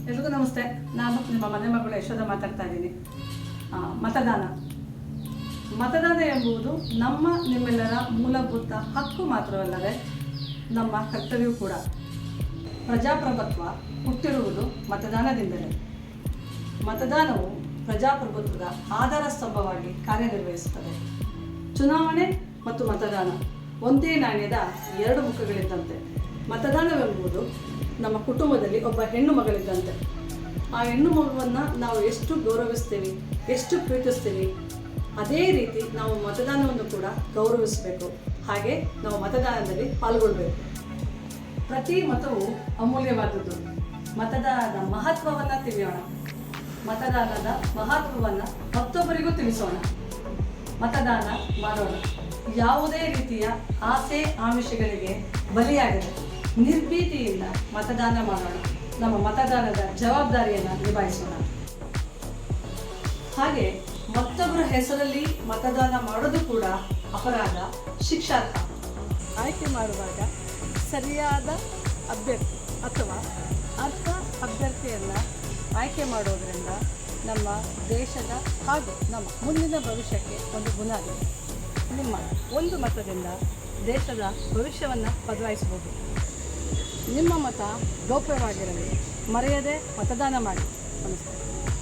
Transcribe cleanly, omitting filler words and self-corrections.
ಎಲ್ರಿಗೂ ನಮಸ್ತೆ. ನಾನು ನಿಮ್ಮ ಮನೆ ಮಗಳು ಯಶೋಧ ಮಾತಾಡ್ತಾ ಇದ್ದೀನಿ. ಮತದಾನ ಎಂಬುದು ನಮ್ಮ ನಿಮ್ಮೆಲ್ಲರ ಮೂಲಭೂತ ಹಕ್ಕು ಮಾತ್ರವಲ್ಲದೆ ನಮ್ಮ ಕರ್ತವ್ಯವೂ ಕೂಡ. ಪ್ರಜಾಪ್ರಭುತ್ವ ಹುಟ್ಟಿರುವುದು ಮತದಾನದಿಂದಲೇ. ಮತದಾನವು ಪ್ರಜಾಪ್ರಭುತ್ವದ ಆಧಾರ ಸ್ತಂಭವಾಗಿ ಕಾರ್ಯನಿರ್ವಹಿಸುತ್ತದೆ. ಚುನಾವಣೆ ಮತ್ತು ಮತದಾನ ಒಂದೇ ನಾಣ್ಯದ ಎರಡು ಮುಖಗಳಿದ್ದಂತೆ. ಮತದಾನವೆಂಬುದು ನಮ್ಮ ಕುಟುಂಬದಲ್ಲಿ ಒಬ್ಬ ಹೆಣ್ಣು ಮಗಳಿದ್ದಂತೆ. ಆ ಹೆಣ್ಣು ಮಗುವನ್ನು ನಾವು ಎಷ್ಟು ಗೌರವಿಸ್ತೀವಿ, ಎಷ್ಟು ಪ್ರೀತಿಸ್ತೀವಿ, ಅದೇ ರೀತಿ ನಾವು ಮತದಾನವನ್ನು ಕೂಡ ಗೌರವಿಸಬೇಕು. ಹಾಗೆ ನಾವು ಮತದಾನದಲ್ಲಿ ಪಾಲ್ಗೊಳ್ಬೇಕು. ಪ್ರತಿ ಮತವು ಅಮೂಲ್ಯವಾದದ್ದು. ಮತದಾನದ ಮಹತ್ವವನ್ನು ತಿಳಿಯೋಣ. ಮತದಾನದ ಮಹತ್ವವನ್ನು ಮತ್ತೊಬ್ಬರಿಗೂ ತಿಳಿಸೋಣ. ಮತದಾನ ಮಾಡೋಣ. ಯಾವುದೇ ರೀತಿಯ ಆಸೆ ಆಮಿಷಗಳಿಗೆ ಬಲಿಯಾಗದೆ ನಿರ್ಭೀತಿಯಿಂದ ಮತದಾನ ಮಾಡೋಣ. ನಮ್ಮ ಮತದಾನದ ಜವಾಬ್ದಾರಿಯನ್ನು ನಿಭಾಯಿಸೋಣ. ಹಾಗೆ ಮತ್ತೊಬ್ಬರ ಹೆಸರಲ್ಲಿ ಮತದಾನ ಮಾಡೋದು ಕೂಡ ಅಪರಾಧ, ಶಿಕ್ಷಾರ್ಹ. ಆಯ್ಕೆ ಮಾಡುವಾಗ ಸರಿಯಾದ ಅಭ್ಯರ್ಥಿ ಅಥವಾ ಅರ್ಹ ಅಭ್ಯರ್ಥಿಯನ್ನು ಆಯ್ಕೆ ಮಾಡೋದರಿಂದ ನಮ್ಮ ದೇಶದ ಹಾಗೂ ನಮ್ಮ ಮುಂದಿನ ಭವಿಷ್ಯಕ್ಕೆ ಒಂದು ಬುನಾದಿ. ನಿಮ್ಮ ಒಂದು ಮತದಿಂದ ದೇಶದ ಭವಿಷ್ಯವನ್ನು ಬದಲಾಯಿಸಬಹುದು. ನಿಮ್ಮ ಮತ ಗೌಪ್ಯವಾಗಿರಲಿ. ಮರೆಯದೆ ಮತದಾನ ಮಾಡಿ. ನಮಸ್ತೆ.